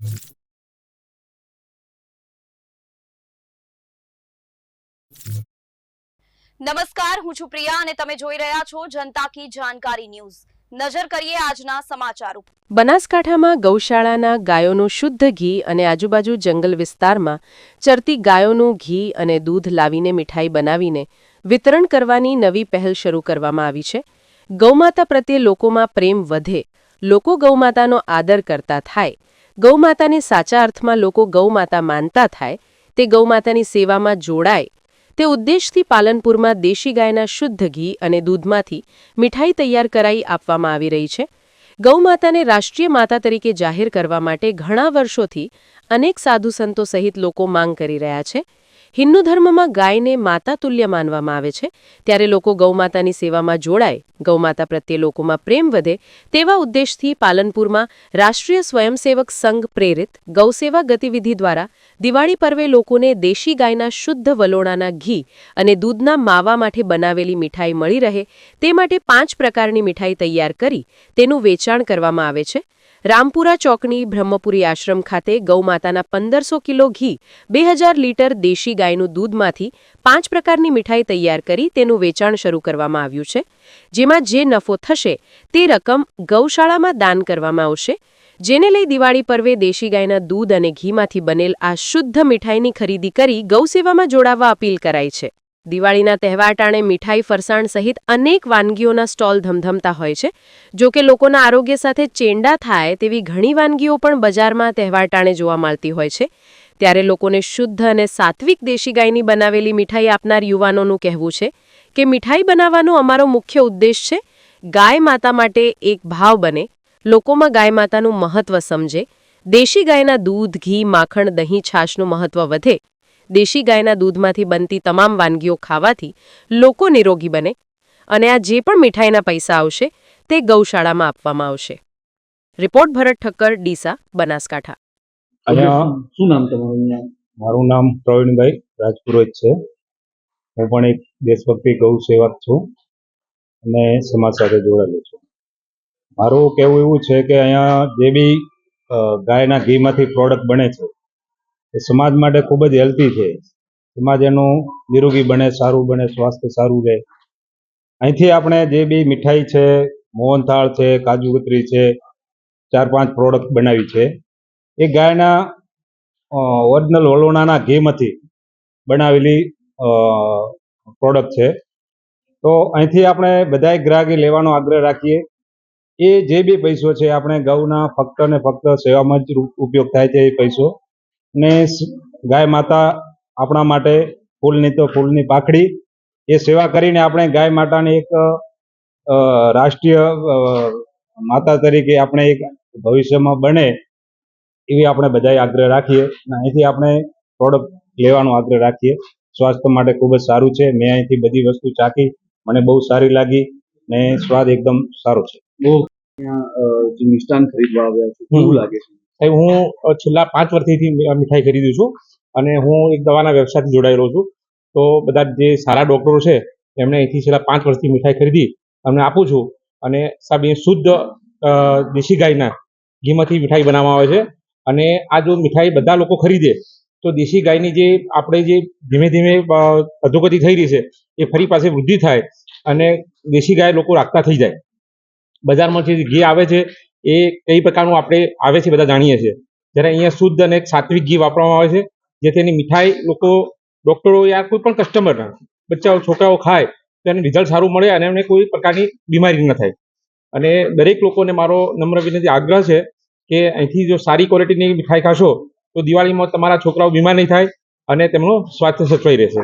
નમસ્કાર, હું છું પ્રિયા અને તમે જોઈ રહ્યા છો જનતા કી જાણકારી ન્યૂઝ। નજર કરીએ આજના સમાચાર ઉપર। બનાસકાંઠામાં ગૌશાળાના ગાયોનું શુદ્ધ ઘી અને આજુબાજુ જંગલ વિસ્તારમાં ચરતી ગાયોનું ઘી અને દૂધ લાવીને મીઠાઈ બનાવીને વિતરણ કરવાની નવી પહેલ શરૂ કરવામાં આવી છે। ગૌમાતા પ્રત્યે લોકોમાં પ્રેમ વધે, લોકો ગૌમાતાનો આદર કરતા થાય, ગૌમાતાને સાચા અર્થમાં લોકો ગૌમાતા માનતા થાય, તે ગૌમાતાની સેવામાં જોડાય, તે ઉદ્દેશથી પાલનપુરમાં દેશી ગાયના શુદ્ધ ઘી અને દૂધમાંથી મીઠાઈ તૈયાર કરાઈ આપવામાં આવી રહી છે। ગૌમાતાને રાષ્ટ્રીય માતા તરીકે જાહેર કરવા માટે ઘણા વર્ષોથી અનેક સાધુ સંતો સહિત લોકો માંગ કરી રહ્યા છે। હિન્દુ ધર્મમાં ગાયને માતા તુલ્ય માનવામાં આવે છે, ત્યારે લોકો ગૌમાતાની સેવામાં જોડાય, ગૌમાતા પ્રત્યે લોકોમાં પ્રેમ વધે તેવા ઉદ્દેશથી પાલનપુરમાં રાષ્ટ્રીય સ્વયંસેવક સંઘ પ્રેરિત ગૌસેવા ગતિવિધિ દ્વારા દિવાળી પર્વે લોકોને દેશી ગાયના શુદ્ધ વલોણાના ઘી અને દૂધના માવા માટે બનાવેલી મીઠાઈ મળી રહે તે માટે 5 પ્રકારની મીઠાઈ તૈયાર કરી તેનું વેચાણ કરવામાં આવે છે। રામપુરા ચોકની બ્રહ્મપુરી આશ્રમ ખાતે ગૌમાતાના 1500 કિલો ઘી, 2000 લીટર દેશી ગાયનું દૂધમાંથી 5 પ્રકારની મીઠાઈ તૈયાર કરી તેનું વેચાણ શરૂ કરવામાં આવ્યું છે, જેમાં જે નફો થશે તે રકમ ગૌશાળામાં દાન કરવામાં આવશે, જેને લઈ દિવાળી પર્વે દેશી ગાયના દૂધ અને ઘીમાંથી બનેલ આ શુદ્ધ મીઠાઈની ખરીદી કરી ગૌસેવામાં જોડાવા અપીલ કરાઈ છે। દિવાળીના તહેવાર ટાણે મીઠાઈ, ફરસાણ સહિત અનેક વાનગીઓના સ્ટોલ ધમધમતા હોય છે। જો કે લોકોના આરોગ્ય સાથે ચેંડા થાય તેવી ઘણી વાનગીઓ પણ બજારમાં તહેવાર ટાણે જોવા મળતી હોય છે, ત્યારે લોકોને શુદ્ધ અને સાત્વિક દેશી ગાયની બનાવેલી મીઠાઈ આપનાર યુવાનોનું કહેવું છે કે મીઠાઈ બનાવવાનો અમારો મુખ્ય ઉદ્દેશ છે ગાય માતા માટે એક ભાવ બને, લોકોમાં ગાય માતાનું મહત્વ સમજે, દેશી ગાયના દૂધ, ઘી, માખણ, દહીં, છાશનું મહત્વ વધે, દેશી ગાયના દૂધમાંથી બનતી તમામ વાનગીઓ ખાવાથી લોકો નિરોગી બને અને આ જે પણ મીઠાઈના પૈસા આવશે તે ગૌશાળામાં આપવામાં આવશે। રિપોર્ટ ભરત ઠક્કર, ડીસા, બનાસકાંઠા। શું નામ તમારું? મારું નામ પ્રવીણભાઈ રાજપુરોહિત છે। હું પણ એક દેશભક્તિ ગૌ સેવક છું અને સમાજ સાથે જોડાયેલો છું। મારું કહેવું એવું છે કે અહીંયા જે બી ગાયના ઘીમાંથી પ્રોડક્ટ બને છે એ સમાજ માટે ખૂબ જ હેલ્ધી છે। સમાજ એનું નિરોગી બને, સારું બને, સ્વાસ્થ્ય સારું રહે। અહીંથી આપણે જે બી મીઠાઈ છે, મોહનથાળ છે, કાજુ કતરી છે, 4-5 પ્રોડક્ટ બનાવી છે એ ગાયના ઓરિજિનલ વલોણાના ઘીમાંથી બનાવેલી પ્રોડક્ટ છે। તો અહીંથી આપણે બધાએ ગ્રાહકી લેવાનો આગ્રહ રાખીએ। એ જે બી પૈસો છે આપણે ગૌના ફક્ત ને ફક્ત સેવામાં જ ઉપયોગ થાય છે એ પૈસો, ને ગાય માતા આપણા માટે ફૂલની તો ફૂલની પાખડી, એ સેવા કરીને આપણે ગાય માતાને એક રાષ્ટ્રીય માતા તરીકે આપણે એક ભવિષ્યમાં બને એવી આપણે બધાએ આગ્રહ રાખીએ અને અહીંથી આપણે પ્રોડક્ટ લેવાનો આગ્રહ રાખીએ। સ્વાસ્થ્ય માટે ખૂબ જ સારું છે। મેં અહીંથી બધી વસ્તુ ચાખી, મને બહુ સારી લાગી ને સ્વાદ એકદમ સારો છે। જે મિષ્ટાન ખરીદવા આવ્યા છે, કેવું લાગે છે? હું છેલ્લા 5 વર્ષથી મીઠાઈ ખરીદું છું અને હું એક દવાના વ્યવસાયથી જોડાયેલો છું। તો બધા જે સારા ડૉક્ટરો છે એમણે અહીંથી છેલ્લા 5 વર્ષથી મીઠાઈ ખરીદી અમને આપું છું અને સાહેબ એ શુદ્ધ દેશી ગાયના ઘીમાંથી મીઠાઈ બનાવવામાં આવે છે અને આ જો મીઠાઈ બધા લોકો ખરીદે તો દેશી ગાયની જે આપણે જે ધીમે ધીમે અધોગતિ થઈ રહી છે એ ફરી પાસે વૃદ્ધિ થાય અને દેશી ગાય લોકો રાખતા થઈ જાય। બજારમાં જે ઘી આવે છે એ કઈ પ્રકારનું આપણે આવે છે બધા જાણીએ છીએ, જ્યારે અહીંયા શુદ્ધ અને સાત્વિક ઘી વાપરવામાં આવે છે જેથી એની મીઠાઈ લોકો, ડૉક્ટરો યા કોઈ પણ કસ્ટમર, બચ્ચાઓ, છોકરાઓ ખાય તો એને રિઝલ્ટ સારું મળે અને એમને કોઈ પ્રકારની બીમારી ન થાય। અને દરેક લોકોને મારો નમ્ર વિનંતી આગ્રહ છે કે અહીંથી જો સારી ક્વોલિટીની મીઠાઈ ખાશો તો દિવાળીમાં તમારા છોકરાઓ બીમાર નહીં થાય અને તેમનું સ્વાસ્થ્ય સચવાઈ રહેશે।